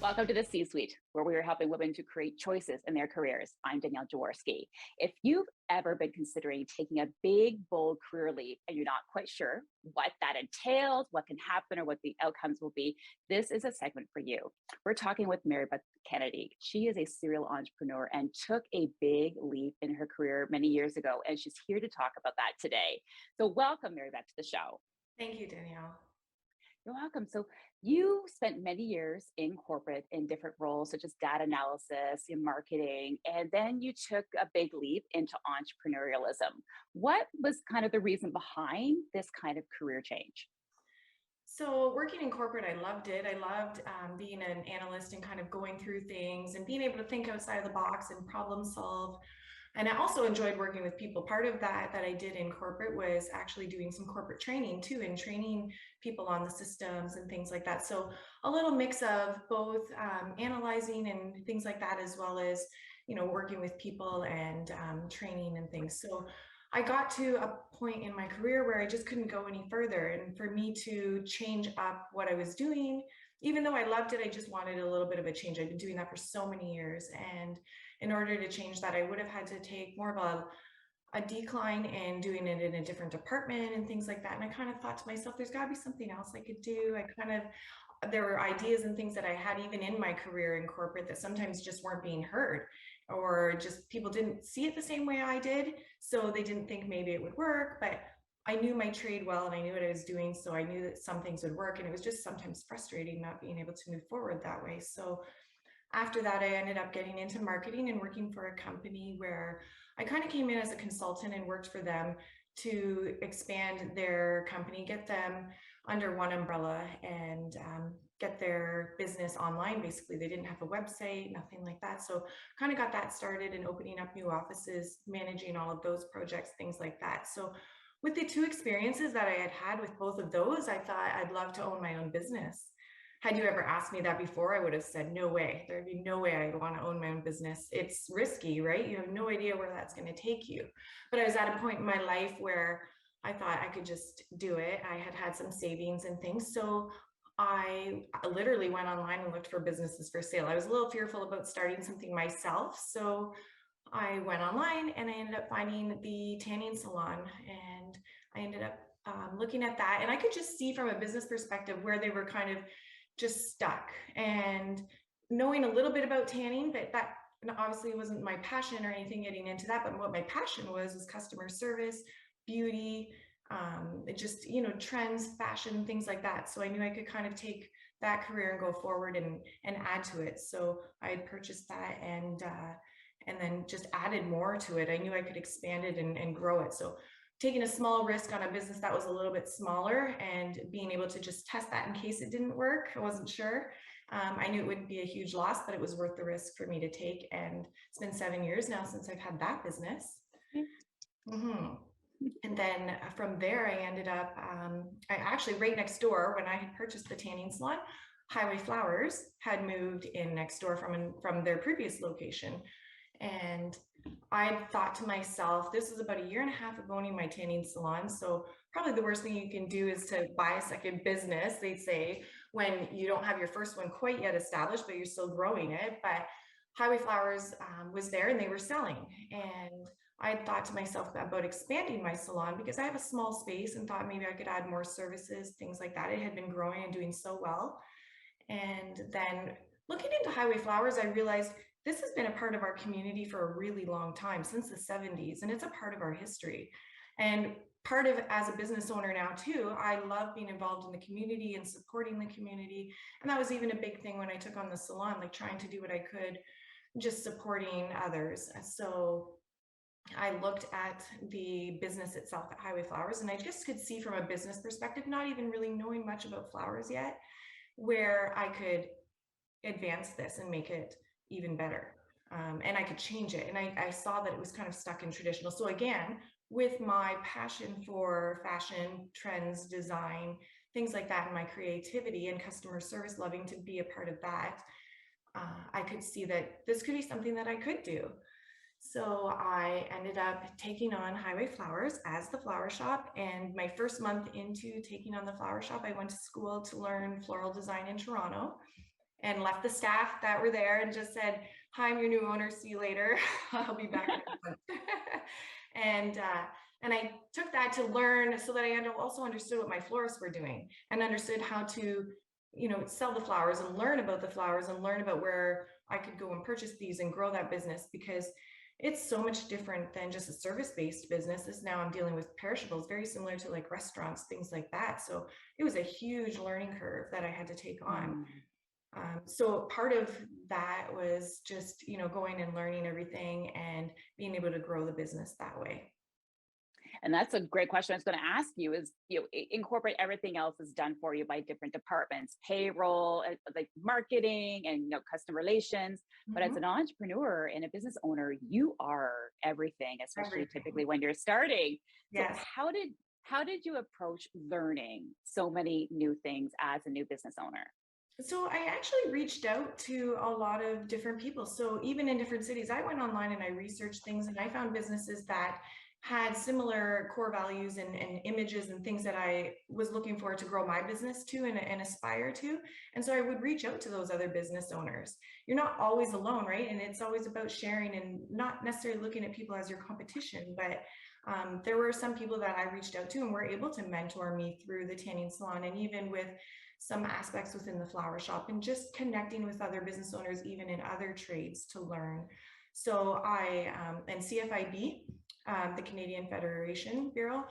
Welcome to the C-Suite, where we are helping women to create choices in their careers. I'm Danielle Jaworski. If you've ever been considering taking a big, bold career leap and you're not quite sure what that entails, what can happen, or what the outcomes will be, this is a segment for you. We're talking with Beth Kennedy. She is a serial entrepreneur and took a big leap in her career many years ago, and she's here to talk about that today. So welcome, Beth, to the show. Thank you, Danielle. You're welcome. So you spent many years in corporate in different roles, such as data analysis, in marketing, and then you took a big leap into entrepreneurialism. What was kind of the reason behind this kind of career change? So working in corporate, I loved it. I loved being an analyst and kind of going through things and being able to think outside of the box and problem solve. And I also enjoyed working with people. Part of that I did in corporate was actually doing some corporate training too, and training people on the systems and things like that. So a little mix of both analyzing and things like that, as well as, working with people and training and things. So I got to a point in my career where I just couldn't go any further. And for me to change up what I was doing, even though I loved it, I just wanted a little bit of a change. I've been doing that for so many years. And in order to change that, I would have had to take more of a decline in doing it in a different department and things like that. And I kind of thought to myself, there's got to be something else I could do. There were ideas and things that I had even in my career in corporate that sometimes just weren't being heard, or just people didn't see it the same way I did. So they didn't think maybe it would work, but I knew my trade well and I knew what I was doing. So I knew that some things would work, and it was just sometimes frustrating not being able to move forward that way. So after that, I ended up getting into marketing and working for a company where I kind of came in as a consultant and worked for them to expand their company, get them under one umbrella, and get their business online. Basically, they didn't have a website, nothing like that. So kind of got that started and opening up new offices, managing all of those projects, things like that. So with the two experiences that I had with both of those, I thought I'd love to own my own business. Had you ever asked me that before, I would have said, no way. There'd be no way I'd want to own my own business. It's risky, right? You have no idea where that's going to take you. But I was at a point in my life where I thought I could just do it. I had had some savings and things. So I literally went online and looked for businesses for sale. I was a little fearful about starting something myself. So I went online and I ended up finding the tanning salon, and I ended up looking at that. And I could just see from a business perspective where they were kind of just stuck, and knowing a little bit about tanning, but that obviously wasn't my passion or anything getting into that. But what my passion was customer service, beauty, just, trends, fashion, things like that. So I knew I could kind of take that career and go forward and add to it. So I had purchased that and then just added more to it. I knew I could expand it and grow it. So taking a small risk on a business that was a little bit smaller and being able to just test that in case it didn't work. I wasn't sure. I knew it wouldn't be a huge loss, but it was worth the risk for me to take. And it's been 7 years now since I've had that business. Mm-hmm. And then from there, I ended up, I actually right next door, when I had purchased the tanning salon, HiWay Flowers had moved in next door from their previous location. And I thought to myself, this is about 1.5 years of owning my tanning salon. So probably the worst thing you can do is to buy a second business, they say, when you don't have your first one quite yet established, but you're still growing it. But HiWay Flowers was there and they were selling. And I had thought to myself about expanding my salon because I have a small space, and thought maybe I could add more services, things like that. It had been growing and doing so well. And then looking into HiWay Flowers, I realized this has been a part of our community for a really long time, since the 70s, and it's a part of our history. And part of, as a business owner now too, I love being involved in the community and supporting the community. And that was even a big thing when I took on the salon, like trying to do what I could, just supporting others. So I looked at the business itself at HiWay Flowers, and I just could see from a business perspective, not even really knowing much about flowers yet, where I could advance this and make it even better. And I could change it. And I saw that it was kind of stuck in traditional. So again, with my passion for fashion, trends, design, things like that, and my creativity and customer service, loving to be a part of that, I could see that this could be something that I could do. So I ended up taking on HiWay Flowers as the flower shop. And my first month into taking on the flower shop, I went to school to learn floral design in Toronto. and left the staff that were there and just said, "Hi, I'm your new owner. See you later. I'll be back next month." and and I took that to learn so that I also understood what my florists were doing and understood how to, sell the flowers and learn about the flowers and learn about where I could go and purchase these and grow that business, because it's so much different than just a service-based business. This now I'm dealing with perishables, very similar to like restaurants, things like that. So it was a huge learning curve that I had to take on. Mm. So part of that was just, going and learning everything and being able to grow the business that way. And that's a great question. I was going to ask you is, incorporate everything else is done for you by different departments, payroll, like marketing and, customer relations. But as Mhm. an entrepreneur and a business owner, you are everything, especially Everything. typically when you're starting. So Yes. how did you approach learning so many new things as a new business owner? So I actually reached out to a lot of different people. So even in different cities, I went online and I researched things and I found businesses that had similar core values and images and things that I was looking for to grow my business to and aspire to. And so I would reach out to those other business owners. You're not always alone, right? And it's always about sharing and not necessarily looking at people as your competition, but there were some people that I reached out to and were able to mentor me through the tanning salon and even with some aspects within the flower shop and just connecting with other business owners, even in other trades, to learn. So and CFIB, the Canadian Federation Bureau,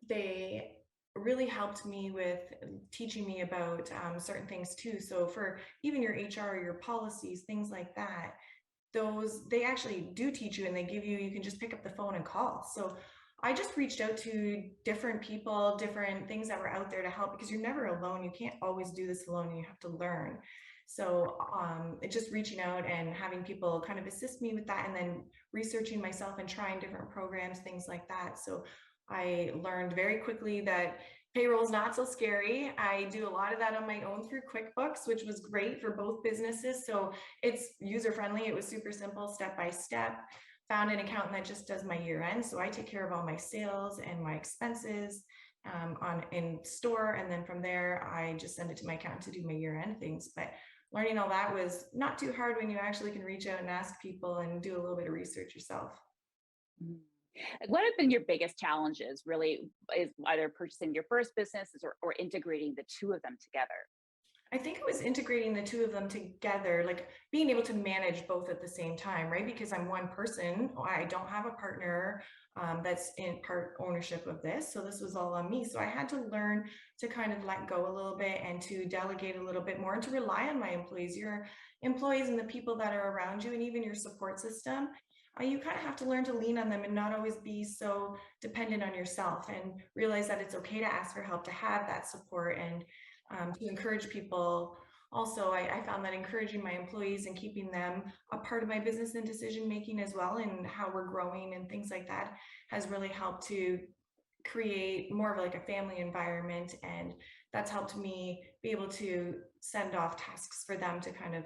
they really helped me with teaching me about certain things too. So for even your HR, your policies, things like that, those they actually do teach you and they give you, you can just pick up the phone and call. So I just reached out to different people, different things that were out there to help, because you're never alone. You can't always do this alone and you have to learn. So it's just reaching out and having people kind of assist me with that and then researching myself and trying different programs, things like that. So I learned very quickly that payroll is not so scary. I do a lot of that on my own through QuickBooks, which was great for both businesses. So it's user friendly. It was super simple, step by step. Found an accountant that just does my year end. So I take care of all my sales and my expenses on in store. And then from there, I just send it to my accountant to do my year end things. But learning all that was not too hard when you actually can reach out and ask people and do a little bit of research yourself. Mm. What have been your biggest challenges really is either purchasing your first businesses or integrating the two of them together? I think it was integrating the two of them together, like being able to manage both at the same time, right? Because I'm one person, I don't have a partner that's in part ownership of this. So this was all on me. So I had to learn to kind of let go a little bit and to delegate a little bit more and to rely on my employees, your employees and the people that are around you and even your support system. You kind of have to learn to lean on them and not always be so dependent on yourself and realize that it's okay to ask for help, to have that support and to encourage people. Also, I found that encouraging my employees and keeping them a part of my business and decision making as well, and how we're growing and things like that, has really helped to create more of like a family environment. And that's helped me be able to send off tasks for them to kind of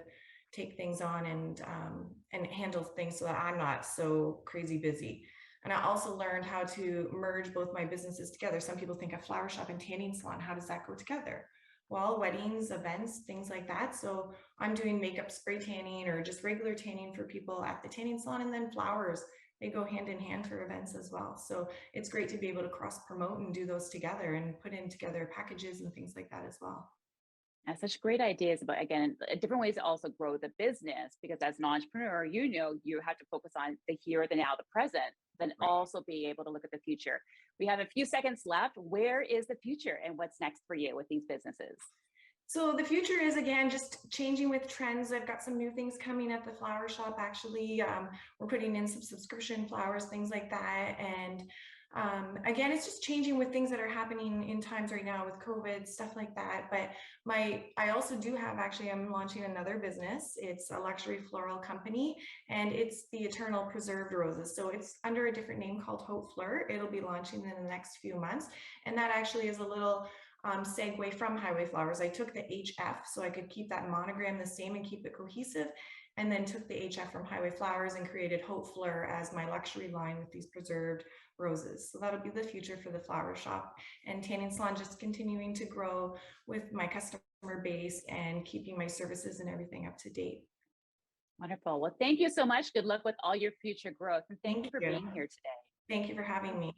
take things on and handle things so that I'm not so crazy busy. And I also learned how to merge both my businesses together. Some people think a flower shop and tanning salon, how does that go together? Well, weddings, events, things like that. So I'm doing makeup spray tanning or just regular tanning for people at the tanning salon, and then flowers, they go hand in hand for events as well. So it's great to be able to cross promote and do those together and put in together packages and things like that as well. That's such great ideas, but again, different ways to also grow the business because as an entrepreneur, you have to focus on the here, the now, the present, then Right. also be able to look at the future. We have a few seconds left. Where is the future and what's next for you with these businesses? So the future is, again, just changing with trends. I've got some new things coming at the flower shop. Actually, we're putting in some subscription flowers, things like that. And again, it's just changing with things that are happening in times right now with COVID, stuff like that. But I also do have, actually, I'm launching another business. It's a luxury floral company, and it's the Eternal Preserved Roses. So it's under a different name called Haute Fleur. It'll be launching in the next few months. And that actually is a little segue from HiWay Flowers. I took the HF so I could keep that monogram the same and keep it cohesive. and then took the HF from HiWay Flowers and created Hope Fleur as my luxury line with these preserved roses. So that'll be the future for the flower shop, and Tanning Salon just continuing to grow with my customer base and keeping my services and everything up to date. Wonderful. Well, thank you so much. Good luck with all your future growth. And thank you Thank for you. being here today. Thank you for having me.